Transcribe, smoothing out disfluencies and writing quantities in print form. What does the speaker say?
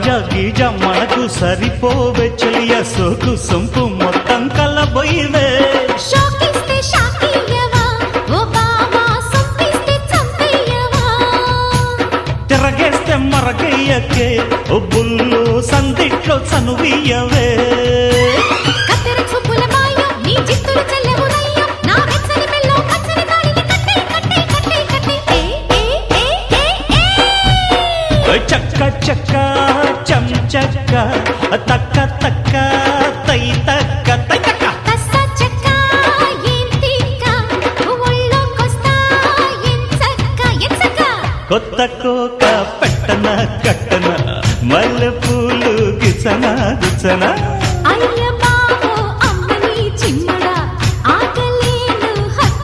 తాజా గీజ మనకు సరిపోవే చెలియ సోకు సొంపు మొత్తం కలబోయివే షాకిస్తే షాకియవా ఓ బావా సొంపిస్తే చంపేయవా తిరగేస్తే మరగయ్యకే ఓ బుల్లు సందిట్లో చనువియవే కత్తెర చూపుల మాయం నీ జిత్తులు చెల్లెవునయ్యం నా వెచ్చని మెల్లో పచ్చని తాళిని కట్టే కట్టే కట్టే కట్టే ఏ చక్క చక్క చం చక్క తక్క తక్క తై తక్క తై తక్క కస్స చెక్క ఏం తిక్క ఒళ్ళోకొస్తా ఎంచక్క కొత్త కోక పెట్టన కట్టన మల్లె పూలు గిచన గిచన